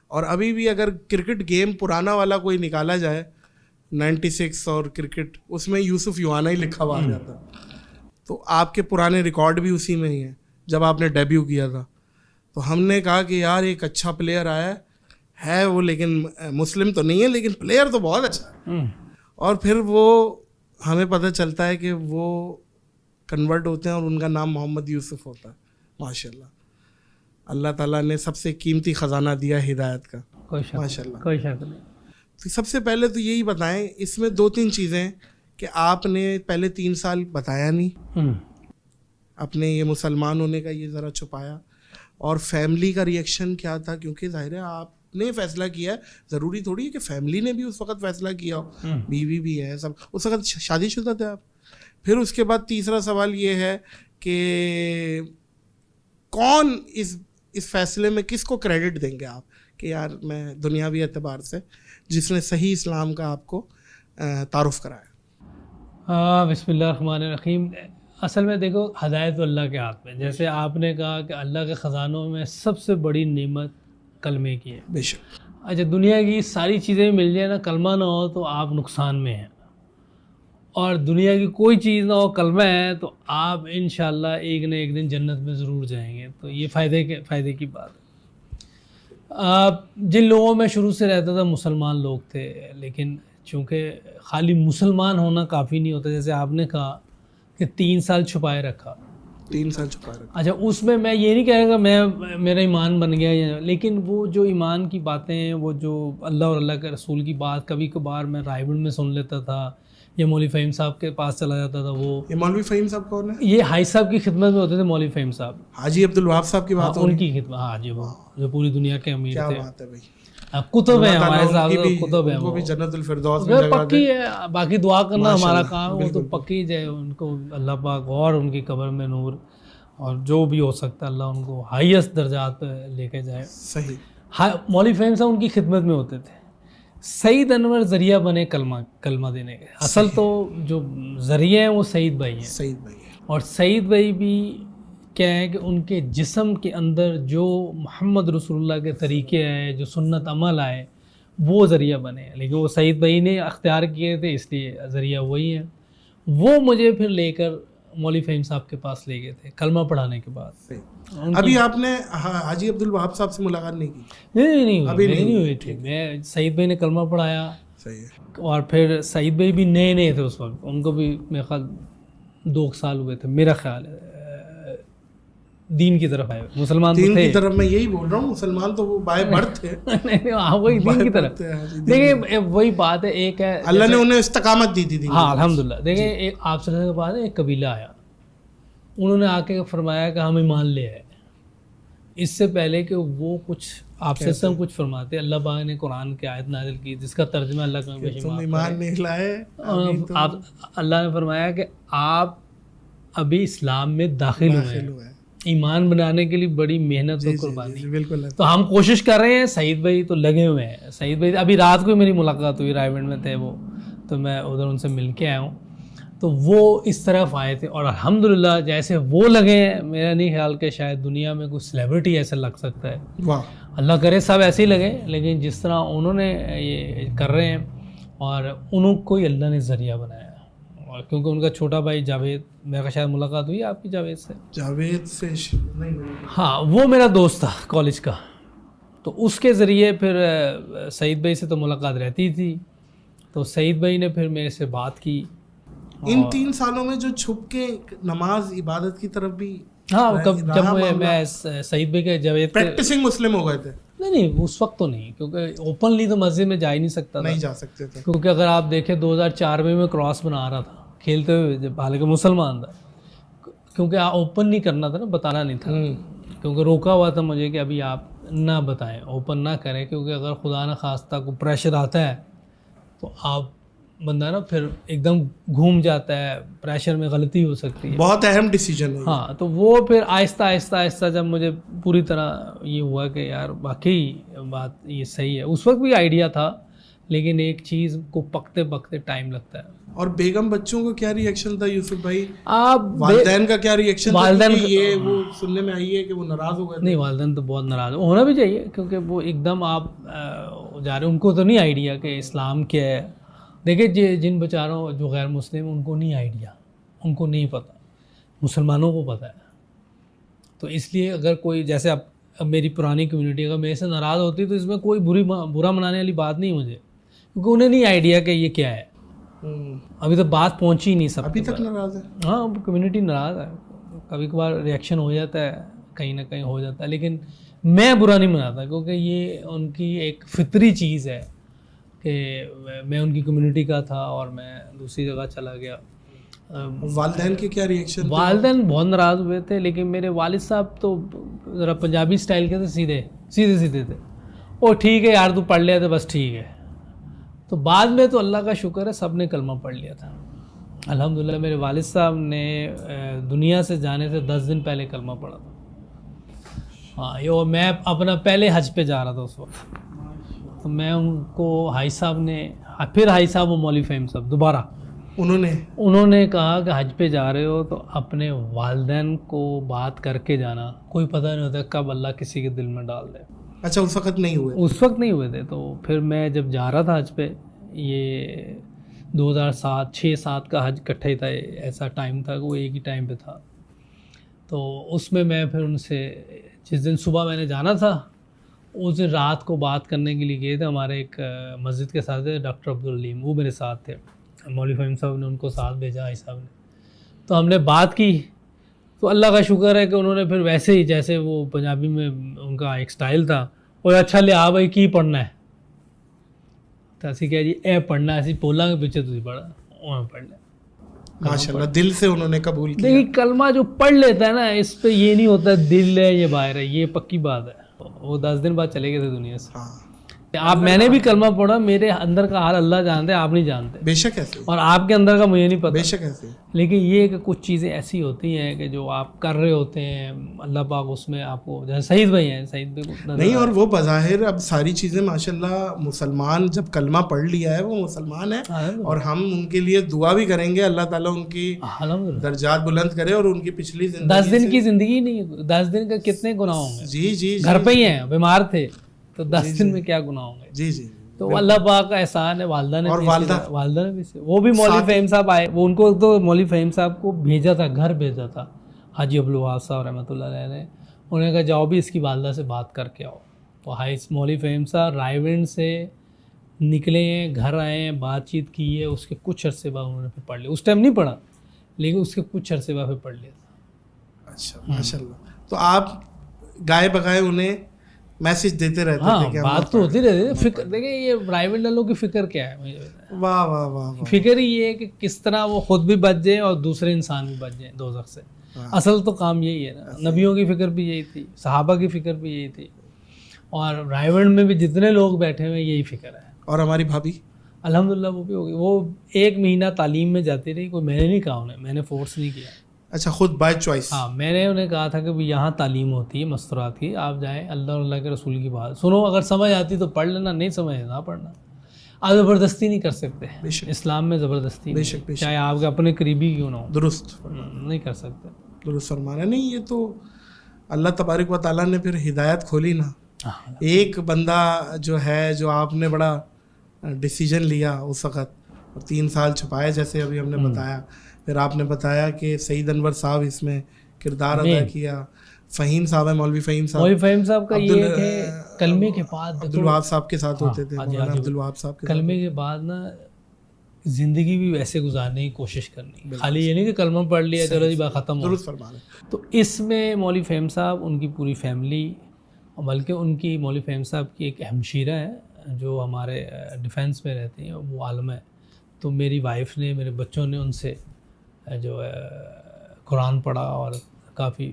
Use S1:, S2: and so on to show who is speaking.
S1: اور ابھی بھی اگر کرکٹ گیم پرانا والا کوئی نکالا جائے 96 اور کرکٹ, اس میں یوسف یوہانا ہی لکھا ہوا آ جاتا. تو آپ کے پرانے ریکارڈ بھی اسی میں ہی ہیں. جب آپ نے ڈیبیو کیا تھا تو ہم نے کہا کہ یار ایک اچھا پلیئر آیا ہے وہ, لیکن مسلم تو نہیں ہے لیکن پلیئر تو بہت اچھا ہے. اور پھر وہ ہمیں پتہ چلتا ہے کہ وہ کنورٹ ہوتے ہیں اور ان کا نام محمد یوسف ہوتا ہے. ماشاء اللہ, اللہ تعالیٰ نے سب سے قیمتی خزانہ دیا ہدایت کا. ماشاء اللہ,
S2: کوئی شک نہیں.
S1: تو سب سے پہلے تو یہی بتائیں, اس میں 2-3 چیزیں کہ آپ نے پہلے 3 سال بتایا نہیں, اپنے یہ مسلمان ہونے کا یہ ذرا چھپایا, اور فیملی کا ریئیکشن کیا تھا, کیونکہ ظاہر ہے آپ نے فیصلہ کیا ہے, ضروری تھوڑی ہے کہ فیملی نے بھی اس وقت فیصلہ کیا ہو, بیوی بھی ہے سب, اس وقت شادی شدہ تھے آپ. پھر اس کے بعد تیسرا سوال یہ ہے کہ کون اس فیصلے میں کس کو کریڈٹ دیں گے آپ کہ یار میں دنیاوی اعتبار سے جس نے صحیح اسلام کا آپ کو تعارف کرایا.
S2: بسم اللہ الرحمن الرحیم. اصل میں دیکھو, ہدایت اللہ کے ہاتھ میں. جیسے آپ نے کہا کہ اللہ کے خزانوں میں سب سے بڑی نعمت کلمے کی ہے.
S1: بے شک.
S2: اچھا, دنیا کی ساری چیزیں مل جائیں نا, کلمہ نہ ہو تو آپ نقصان میں ہیں, اور دنیا کی کوئی چیز نہ ہو, کلمہ ہے تو آپ انشاءاللہ ایک نہ ایک دن جنت میں ضرور جائیں گے. تو یہ فائدے کی بات ہے. جن لوگوں میں شروع سے رہتا تھا مسلمان لوگ تھے, لیکن چونکہ خالی مسلمان ہونا کافی نہیں ہوتا. جیسے آپ نے کہا کہ 3 سال چھپائے رکھا.
S1: 3 سال چھپائے رکھا.
S2: اچھا, اس میں یہ نہیں کہہ رہا کہ میرا ایمان بن گیا, لیکن وہ جو ایمان کی باتیں ہیں, وہ جو اللہ اور اللہ کے رسول کی بات, کبھی کبھار میں رائے گنج میں سن لیتا تھا, یا مولوی فہیم صاحب کے پاس چلا جاتا تھا. وہ
S1: یہ مولوی فہیم صاحب کون ہے؟
S2: یہ حاج صاحب کی خدمت میں ہوتے تھے. مولوی فہیم صاحب
S1: حاجی عبدالوہاب صاحب کی بات,
S2: ان کی خدمت. ہاں جی, وہ جو پوری دنیا کے امیر
S1: کیا
S2: تھے.
S1: بات ہے بھائی,
S2: کتب ہیں ہمارے صاحب, کتب ہیں,
S1: وہ بھی جنت الفردوس
S2: میں پکی ہے. باقی دعا کرنا ہمارا کام, وہ تو پکی جائے. ان کو اللہ پاک اور ان کی قبر میں نور, اور جو بھی ہو سکتا ہے اللہ ان کو ہائیسٹ درجات پہ لے کے جائے.
S1: صحیح.
S2: مولوی فہیم صاحب ان کی خدمت میں ہوتے تھے. سعید انور ذریعہ بنے کلمہ دینے کے. اصل تو جو ذریعہ ہیں وہ سعید بھائی ہیں.
S1: سعید بھائی.
S2: اور سعید بھائی بھی کیا ہے کہ ان کے جسم کے اندر جو محمد رسول اللہ کے طریقے آئے, جو سنت عمل آئے, وہ ذریعہ بنے. لیکن وہ سعید بھائی نے اختیار کیے تھے, اس لیے ذریعہ وہی ہیں. وہ مجھے پھر لے کر مولوی فہیم صاحب کے پاس لے گئے تھے کلمہ پڑھانے کے بعد.
S1: ابھی آپ نے حاجی عبدالوہاب صاحب سے ملاقات نہیں کی؟
S2: نہیں ہوئی تھی. میں سعید بھائی نے کلمہ پڑھایا.
S1: صحیح.
S2: اور پھر سعید بھائی بھی نئے تھے اس وقت, ان کو بھی میرے خیال 2 سال ہوئے تھے میرا خیال ہے, دین کی طرف آئے. مسلمان تو
S1: دین کی طرف, میں یہی بول رہا ہوں, مسلمان تو وہ بائے برتھ تھے.
S2: ہاں, وہی دین کی طرف. دیکھیں وہی بات ہے, ایک ہے
S1: اللہ نے انہیں استقامت دی تھی.
S2: ہاں الحمدللہ. دیکھیں ایک آپ سے کے بعد ایک قبیلہ آیا, انہوں نے آ کے فرمایا کہ ہم ایمان لے آئے. اس سے پہلے کہ وہ کچھ آپ سے سب کچھ فرماتے, اللہ پاک نے قرآن کی آیت نازل کی جس کا ترجمہ اللہ کا
S1: ایمان نہیں لائے.
S2: اللہ نے فرمایا کہ آپ ابھی اسلام میں داخل ہوئے ہیں, ایمان بنانے کے لیے بڑی محنت اور قربانی.
S1: بالکل.
S2: تو ہم کوشش کر رہے ہیں. سعید بھائی تو لگے ہوئے ہیں. سعید بھائی ابھی رات کو میری ملاقات ہوئی, رائے گنج میں تھے وہ, تو میں ادھر ان سے مل کے آیا ہوں. تو وہ اس طرف آئے تھے, اور الحمدللہ جیسے وہ لگے ہیں, میرا نہیں خیال کہ شاید دنیا میں کوئی سیلیبریٹی ایسا لگ سکتا ہے.
S1: واہ,
S2: اللہ کرے سب ایسے ہی لگے, لیکن جس طرح انہوں نے یہ کر رہے ہیں, اور انہوں کو ہی اللہ نے ذریعہ بنایا. اور کیونکہ ان کا چھوٹا بھائی جاوید, میرا شاید ملاقات ہوئی آپ کی جاوید سے؟
S1: جاوید سے نہیں.
S2: ہاں, وہ میرا دوست تھا کالج کا, تو اس کے ذریعے پھر سعید بھائی سے تو ملاقات رہتی تھی. تو سعید بھائی نے پھر میرے سے بات کی.
S1: ان 3 سالوں میں جو چھپ کے نماز عبادت کی طرف بھی,
S2: ہاں, جب میں سعید بھائی کے جاوید
S1: پریکٹسنگ مسلم ہو گئے تھے.
S2: نہیں اس وقت تو نہیں, کیونکہ اوپنلی تو مسجد میں جا ہی نہیں سکتا تھا.
S1: نہیں جا سکتے تھے,
S2: کیونکہ اگر آپ دیکھیں 2004 میں کراس بنا رہا تھا کھیلتے ہوئے, جب حالانکہ مسلمان تھا, کیونکہ اوپن نہیں کرنا تھا نا, بتانا نہیں تھا, کیونکہ روکا ہوا تھا مجھے کہ ابھی آپ نہ بتائیں, اوپن نہ کریں, کیونکہ اگر خدا نہ خواستہ کو پریشر آتا ہے تو آپ بندہ نا پھر ایک دم گھوم جاتا ہے, پریشر میں غلطی ہو سکتی ہے.
S1: بہت اہم ڈیسیجن ہے.
S2: ہاں, تو وہ پھر آہستہ آہستہ جب مجھے پوری طرح یہ ہوا کہ یار واقعی بات یہ صحیح ہے. اس وقت بھی آئیڈیا تھا, لیکن ایک چیز کو پکتے ٹائم لگتا ہے.
S1: اور بیگم بچوں کو کیا ریئیکشن تھا یوسف بھائی؟
S2: آپ
S1: والدین کا کیا ریئیکشن تھا؟ والدین یہ وہ سننے میں آئی ہے کہ وہ ناراض ہو گئے؟
S2: نہیں، والدین تو بہت ناراض ہونا بھی چاہیے، کیونکہ وہ ایک دم آپ جا رہے، ان کو تو نہیں آئیڈیا کہ اسلام کیا ہے. دیکھیں جن بیچاروں جو غیر مسلم، ان کو نہیں آئیڈیا، ان کو نہیں پتہ، مسلمانوں کو پتہ ہے. تو اس لیے اگر کوئی جیسے اب میری پرانی کمیونٹی اگر میرے سے ناراض ہوتی تو اس میں کوئی برا منانے والی بات نہیں مجھے، کیونکہ انہیں نہیں آئیڈیا کہ یہ کیا ہے. ابھی تو بات پہنچی نہیں سب،
S1: ابھی تک ناراض ہے.
S2: ہاں کمیونٹی ناراض ہے، کبھی کبھار ریئیکشن ہو جاتا ہے، کہیں نہ کہیں ہو جاتا ہے، لیکن میں برا نہیں مناتا، کیونکہ یہ ان کی ایک فطری چیز ہے کہ میں ان کی کمیونٹی کا تھا اور میں دوسری جگہ چلا گیا.
S1: والدین کے کیا ریئیکشن؟
S2: والدین بہت ناراض ہوئے تھے، لیکن میرے والد صاحب تو ذرا پنجابی اسٹائل کے تھے، سیدھے تھے. او ٹھیک ہے یار، تو پڑھ لیا تھا بس ٹھیک ہے. تو بعد میں تو اللہ کا شکر ہے سب نے کلمہ پڑھ لیا تھا الحمدللہ. میرے والد صاحب نے دنیا سے جانے سے 10 دن پہلے کلمہ پڑھا تھا. ہاں، یہ میں اپنا پہلے حج پہ جا رہا تھا اس وقت، تو میں ان کو حاج صاحب نے، پھر حاج صاحب و مولوی فہیم صاحب دوبارہ انہوں نے کہا کہ حج پہ جا رہے ہو تو اپنے والدین کو بات کر کے جانا، کوئی پتہ نہیں ہوتا کب اللہ کسی کے دل میں ڈال دے.
S1: اچھا، اس وقت نہیں ہوئے
S2: تھے. تو پھر میں جب جا رہا تھا حج پہ، یہ 2007 6-7 کا حج اکٹھا ہی تھا، ایسا ٹائم تھا کہ وہ ایک ہی ٹائم پہ تھا. تو اس میں پھر ان سے جس دن صبح میں نے جانا تھا، اس دن رات کو بات کرنے کے لیے گئے تھے. ہمارے ایک مسجد کے ساتھ تھے ڈاکٹر عبدالعلیم، وہ میرے ساتھ تھے. مولوی فہیم صاحب نے ان کو ساتھ بھیجا، حاج صاحب نے. تو ہم نے بات کی، تو اللہ کا شکر ہے کہ انہوں نے پھر ویسے ہی جیسے وہ پنجابی میں ان کا ایک سٹائل تھا، اور اچھا لے آ بھائی کی پڑھنا ہے، تو اسی کہہ جی اے پڑھنا ہے، اسی پولا کے پیچھے تھی پڑھا انہوں نے پڑھنا.
S1: ماشاءاللہ دل سے انہوں نے قبول کیا.
S2: دیکھیے کلمہ جو پڑھ لیتا ہے نا، اس پہ یہ نہیں ہوتا دل ہے یہ باہر ہے، یہ پکی بات ہے. وہ 10 دن بعد چلے گئے تھے دنیا سے. میں نے بھی کلمہ پڑھا، میرے اندر کا حال اللہ جانتے ہیں، آپ نہیں جانتے.
S1: بے شک ایسے، اور
S2: آپ کے اندر کا مجھے نہیں پتا.
S1: بے شک ایسے. لیکن
S2: یہ کہ کچھ چیزیں ایسی ہوتی ہیں کہ جو آپ کر رہے ہوتے ہیں، اللہ پاک اس میں آپ کو، جیسے سعید بھائی ہیں، سعید بھائی
S1: نہیں، اور وہ بظاہر اب ساری چیزیں ماشاءاللہ مسلمان جب کلمہ پڑھ لیا ہے وہ مسلمان ہے، اور ہم ان کے لیے دعا بھی کریں گے اللہ تعالیٰ ان کی درجات بلند کرے اور ان کی پچھلی
S2: 10 دن کی زندگی نہیں، 10 دن کا کتنے گناہ ہوں گے.
S1: جی
S2: گھر پہ ہی ہیں، بیمار تھے، تو 10 دن میں کیا گناہ ہوں گے.
S1: جی
S2: تو اللہ پاک کا احسان ہے. والدہ نے بھی وہ بھی مولوی فہیم صاحب آئے، وہ ان کو تو مولوی فہیم صاحب کو بھیجا تھا، گھر بھیجا تھا حاجی عبدالوہاب صاحب رحمۃ اللہ علیہ نے. انہوں نے کہا جاؤ بھی اس کی والدہ سے بات کر کے آؤ. تو مولوی فہیم صاحب رائے ونڈ سے نکلے ہیں، گھر آئے ہیں، بات چیت کی ہے. اس کے کچھ عرصے بعد انہوں نے پھر پڑھ لیا. اس ٹائم نہیں پڑھا، لیکن اس کے کچھ عرصے بعد پھر پڑھ لیا تھا.
S1: اچھا ماشاء اللہ. تو آپ گائے بگائے انہیں میسج دیتے رہتے تھے کہ
S2: بات تو ہوتی رہتی ہے. فکر دیکھیں یہ پرائیویٹ والوں کی فکر کیا ہے،
S1: واہ واہ واہ،
S2: فکر ہی یہ ہے کہ کس طرح وہ خود بھی بچ جائیں اور دوسرے انسان بھی بچ جائیں دوزخ سے. اصل تو کام یہی ہے نا. نبیوں کی فکر بھی یہی تھی، صحابہ کی فکر بھی یہی تھی، اور رائیونڈ میں بھی جتنے لوگ بیٹھے ہوئے یہی فکر ہے.
S1: اور ہماری بھابھی
S2: الحمدللہ وہ بھی ہوگی، وہ 1 مہینہ تعلیم میں جاتی رہی. کوئی میں نے نہیں کہا انہیں، میں نے فورس نہیں کیا.
S1: اچھا، خود بائی چوائس.
S2: ہاں، میں نے انہیں کہا تھا کہ یہاں تعلیم ہوتی ہے مستورات کی، آپ جائیں، اللہ اور اللہ کے رسول کی بات سنو، اگر سمجھ آتی تو پڑھ لینا، نہیں سمجھ نہ پڑھنا. آپ زبردستی نہیں کر سکتے اسلام میں، زبردستی نہیں، چاہے آپ کے اپنے قریبی کیوں نہ ہو،
S1: درست
S2: نہیں کر سکتے.
S1: درست فرمانا. نہیں، یہ تو اللہ تبارک و تعالیٰ نے پھر ہدایت کھولی نا. ایک بندہ جو ہے، جو آپ نے بڑا ڈیسیجن لیا اس وقت، اور 3 سال چھپائے جیسے ابھی ہم نے بتایا. پھر آپ نے بتایا کہ سعید انور صاحب اس میں کردار ادا کیا. فہیم صاحب ہے، مولوی فہیم صاحب.
S2: مولوی فہیم صاحب کا یہ کہ کلمے کے بعد
S1: عبدالوہاب صاحب کے ساتھ ہوتے تھے، عبدالوہاب صاحب کے
S2: کلمے کے بعد نا زندگی بھی ویسے گزارنے کی کوشش کرنی، خالی یہ نہیں کہ کلمہ پڑھ لیا چلو جی بات ختم ہو.
S1: درست فرمایا.
S2: تو اس میں مولوی فہیم صاحب، ان کی پوری فیملی، بلکہ ان کی مولوی فہیم صاحب کی ایک ہمشیرہ ہے جو ہمارے ڈیفینس میں رہتی ہیں، وہ عالم ہے. تو میری وائف نے، میرے بچوں نے ان سے جو ہے قرآن پڑھا اور کافی